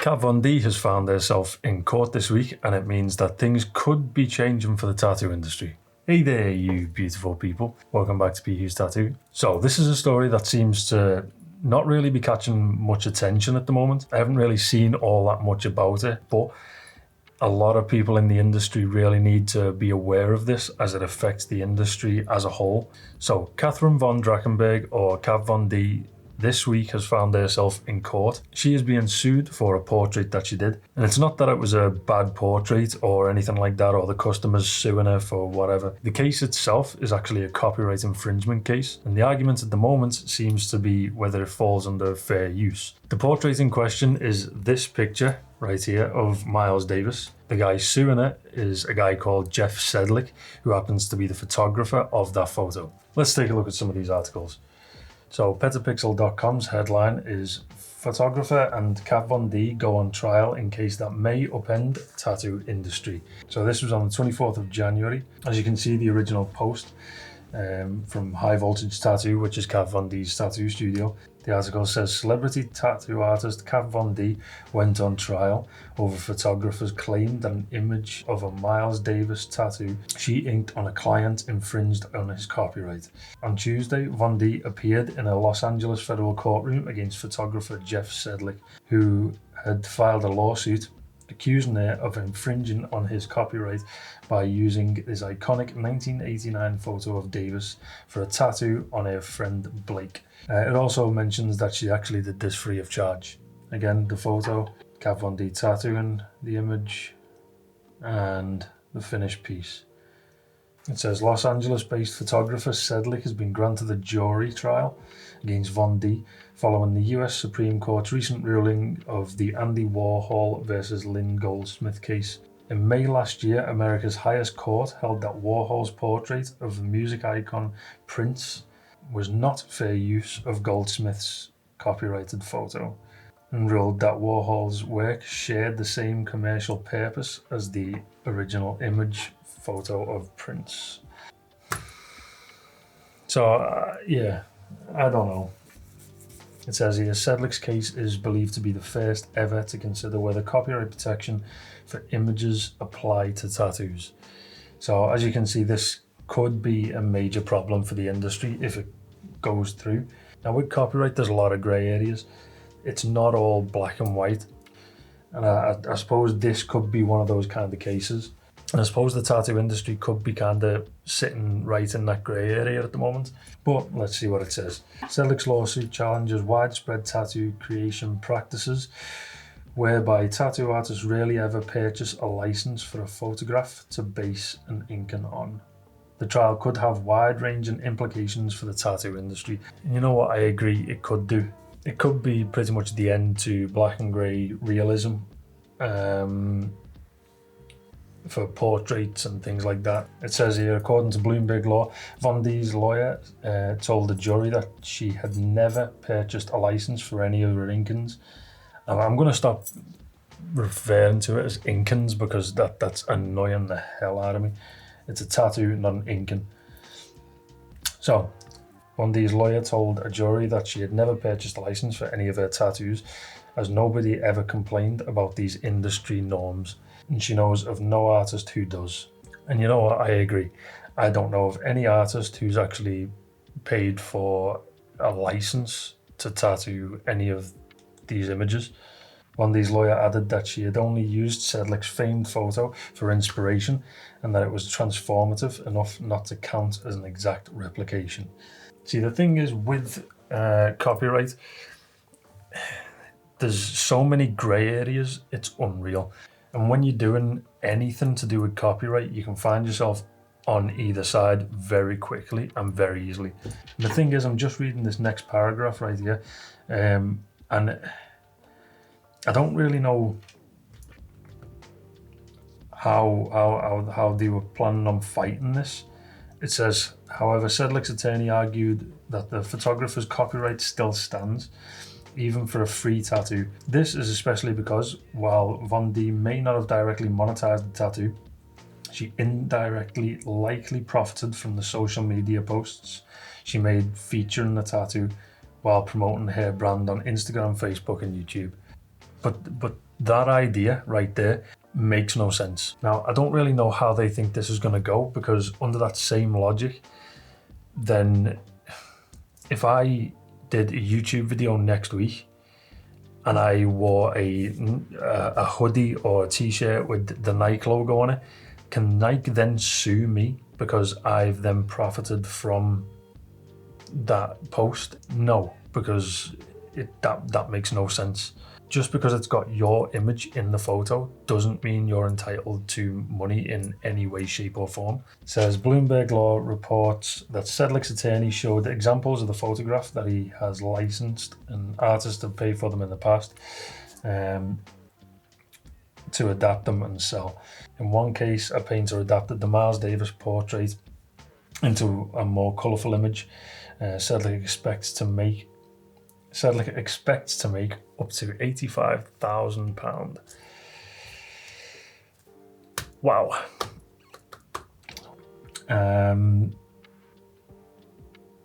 Kat Von D has found herself in court this week, and it means that things could be changing for the tattoo industry. Hey there, you beautiful people. Welcome back to PQ's Tattoo. So this is a story that seems to not really be catching much attention at the moment. I haven't really seen all that much about it, but a lot of people in the industry really need to be aware of this as it affects the industry as a whole. So Catherine von Drachenberg, or Kat Von D, this week has found herself in court. She is being sued for a portrait that she did. And it's not that it was a bad portrait or anything like that, or the customer's suing her for whatever. The case itself is actually a copyright infringement case. And the argument at the moment seems to be whether it falls under fair use. The portrait in question is this picture right here of Miles Davis. The guy suing it is a guy called Jeff Sedlick, who happens to be the photographer of that photo. Let's take a look at some of these articles. So Petapixel.com's headline is "Photographer and Kat Von D go on trial in case that may upend tattoo industry." So this was on the 24th of January. As you can see, the original post from High Voltage Tattoo, which is Kat Von D's tattoo studio. The article says celebrity tattoo artist Kat Von D went on trial over photographers claimed that an image of a Miles Davis tattoo she inked on a client infringed on his copyright. On Tuesday, Von D appeared in a Los Angeles federal courtroom against photographer Jeff Sedlick, who had filed a lawsuit accusing her of infringing on his copyright by using his iconic 1989 photo of Davis for a tattoo on her friend Blake. It also mentions that she actually did this free of charge. Again, the photo, Kat Von D tattooing the image, and the finished piece. It says Los Angeles-based photographer Sedlick has been granted a jury trial against Von D following the US Supreme Court's recent ruling of the Andy Warhol versus Lynn Goldsmith case. In May last year, America's highest court held that Warhol's portrait of the music icon Prince was not fair use of Goldsmith's copyrighted photo, and ruled that Warhol's work shared the same commercial purpose as the original image photo of Prince. So, yeah, I don't know. It says here, Sedlick's case is believed to be the first ever to consider whether copyright protection for images apply to tattoos. So, as you can see, this could be a major problem for the industry if it goes through. Now, with copyright, there's a lot of grey areas. It's not all black and white. And I suppose this could be one of those kind of cases. And I suppose the tattoo industry could be kind of sitting right in that grey area at the moment. But let's see what it says. Sedlick's lawsuit challenges widespread tattoo creation practices whereby tattoo artists rarely ever purchase a license for a photograph to base an inking on. The trial could have wide-ranging implications for the tattoo industry. And you know what? I agree, it could do. It could be pretty much the end to black and grey realism. For portraits and things like that. It says here, according to Bloomberg Law, Von D's lawyer told the jury that she had never purchased a license for any of her inkings. And I'm going to stop referring to it as inkings because that's annoying the hell out of me. It's a tattoo, not an inking. So, Von D's lawyer told a jury that she had never purchased a license for any of her tattoos, as nobody ever complained about these industry norms, and she knows of no artist who does. And you know what, I agree. I don't know of any artist who's actually paid for a license to tattoo any of these images. Von D's lawyer added that she had only used Sedlick's famed photo for inspiration and that it was transformative enough not to count as an exact replication. See, the thing is with copyright, there's so many grey areas, it's unreal. And when you're doing anything to do with copyright, you can find yourself on either side very quickly and very easily. And the thing is, I'm just reading this next paragraph right here, and I don't really know how they were planning on fighting this. It says, however, Sedlick's attorney argued that the photographer's copyright still stands, even for a free tattoo. This is especially because, while Von D may not have directly monetized the tattoo, she indirectly likely profited from the social media posts she made featuring the tattoo while promoting her brand on Instagram, Facebook, and YouTube. But that idea right there makes no sense. Now, I don't really know how they think this is going to go, because under that same logic, then if I did a YouTube video next week and I wore a hoodie or a t-shirt with the Nike logo on it, can Nike then sue me because I've then profited from that post? No, because that makes no sense. Just because it's got your image in the photo doesn't mean you're entitled to money in any way, shape or form. It says Bloomberg Law reports that Sedlick's attorney showed examples of the photograph that he has licensed and artists have paid for them in the past to adapt them and sell. In one case, a painter adapted the Miles Davis portrait into a more colourful image. Sedlick expects to make up to £85,000. Wow.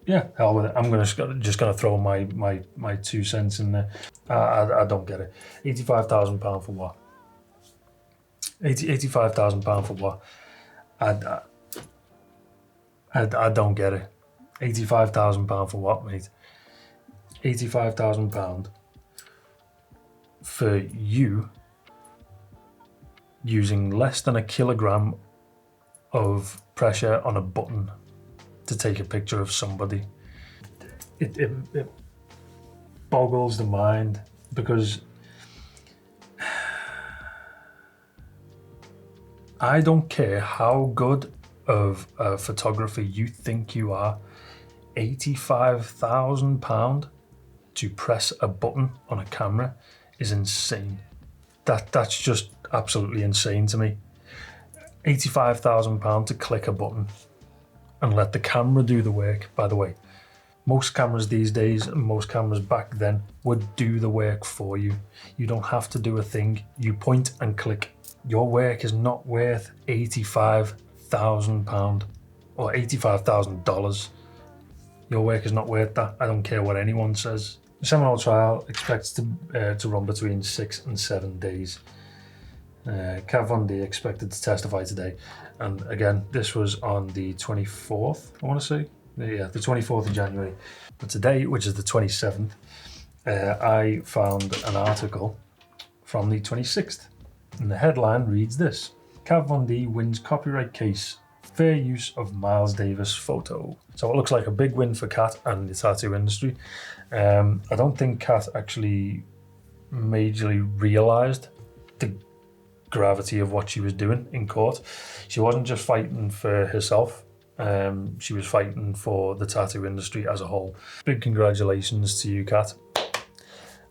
Yeah, hell with it. I'm just gonna throw my 2 cents in there. I don't get it. £85,000 for what? £85,000 for what? I don't get it. £85,000 for what, mate? £85,000 for you using less than a kilogram of pressure on a button to take a picture of somebody. It boggles the mind, because I don't care how good of a photographer you think you are, £85,000 to press a button on a camera is insane. That's just absolutely insane to me. £85,000 to click a button and let the camera do the work. By the way, most cameras these days and most cameras back then would do the work for you. You don't have to do a thing. You point and click. Your work is not worth £85,000 or $85,000. Your work is not worth that. I don't care what anyone says. The Seminole trial expects to run between 6 and 7 days. Cav Von D expected to testify today. And again, this was on the 24th, I want to say. Yeah, the 24th of January. But today, which is the 27th, I found an article from the 26th. And the headline reads this: Cav Von D wins copyright case, fair use of Miles Davis photo. So it looks like a big win for Kat and the tattoo industry. I don't think Kat actually majorly realised the gravity of what she was doing in court. She wasn't just fighting for herself, she was fighting for the tattoo industry as a whole. Big congratulations to you, Kat.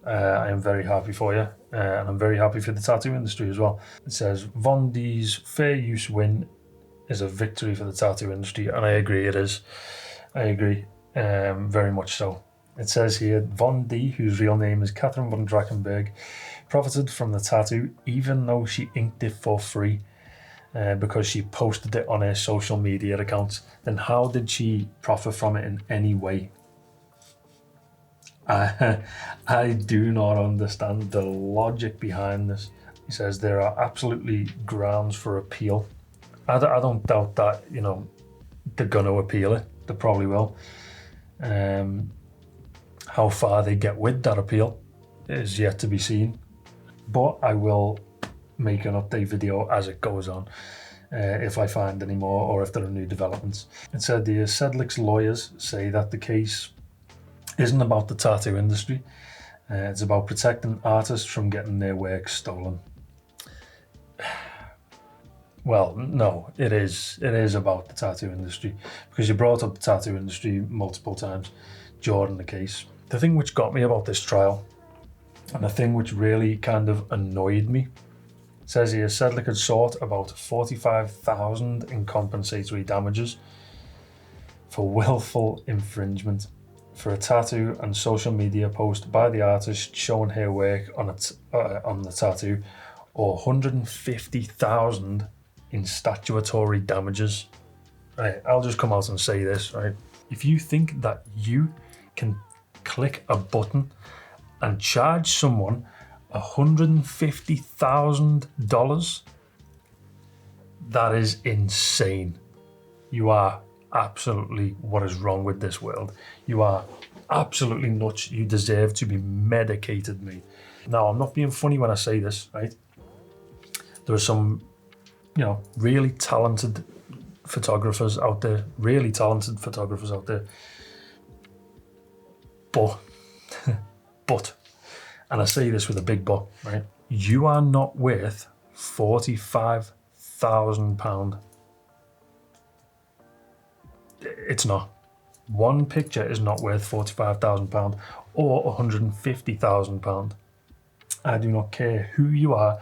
I am very happy for you, and I'm very happy for the tattoo industry as well. It says Von D's fair use win is a victory for the tattoo industry, and I agree it is. I agree, very much so. It says here, Von D, whose real name is Catherine von Drachenberg, profited from the tattoo even though she inked it for free because she posted it on her social media accounts. Then how did she profit from it in any way? I do not understand the logic behind this. He says there are absolutely grounds for appeal. I don't doubt that, they're going to appeal it. They probably will. How far they get with that appeal is yet to be seen. But I will make an update video as it goes on if I find any more or if there are new developments. It said the Sedlick's lawyers say that the case isn't about the tattoo industry. It's about protecting artists from getting their work stolen. Well, no, it is about the tattoo industry, because you brought up the tattoo industry multiple times during the case. The thing which got me about this trial, and the thing which really kind of annoyed me, says here Sedlick had sought about $45,000 in compensatory damages for willful infringement for a tattoo and social media post by the artist showing her work on the tattoo, or $150,000 in statutory damages. Right, I'll just come out and say this, right? If you think that you can click a button and charge someone $150,000? That is insane. You are absolutely, what is wrong with this world? You are absolutely nuts. You deserve to be medicated, mate. Now, I'm not being funny when I say this, right? There are some, really talented photographers out there, but, and I say this with a big but, right? You are not worth £45,000. It's not. One picture is not worth £45,000 or £150,000. I do not care who you are,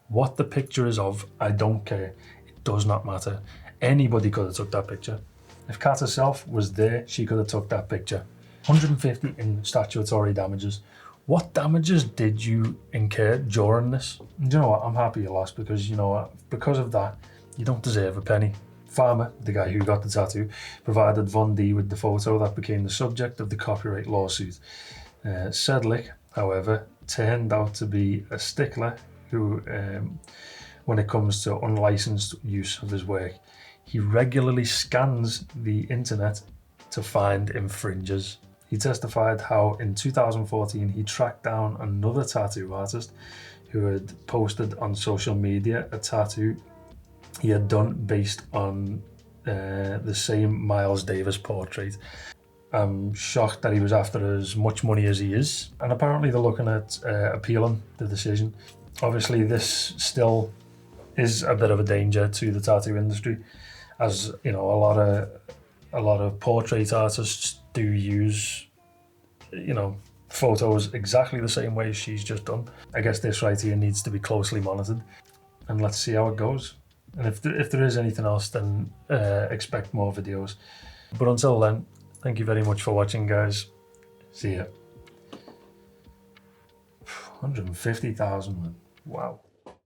what the picture is of. I don't care. It does not matter. Anybody could have took that picture. If Kat herself was there, she could have took that picture. 150 in statutory damages. What damages did you incur during this? And you know what? I'm happy you lost, because because of that, you don't deserve a penny. Farmer, the guy who got the tattoo, provided Von D with the photo that became the subject of the copyright lawsuit. Sedlick, however, turned out to be a stickler who, when it comes to unlicensed use of his work, he regularly scans the internet to find infringers. He testified how in 2014 he tracked down another tattoo artist who had posted on social media a tattoo he had done based on the same Miles Davis portrait. I'm shocked that he was after as much money as he is, and apparently they're looking at appealing the decision. Obviously, this still is a bit of a danger to the tattoo industry, as a lot of portrait artists do use photos exactly the same way she's just done. I guess this right here needs to be closely monitored, and let's see how it goes. And if there is anything else, then expect more videos. But until then, thank you very much for watching, guys. See ya. 150,000, man. Wow.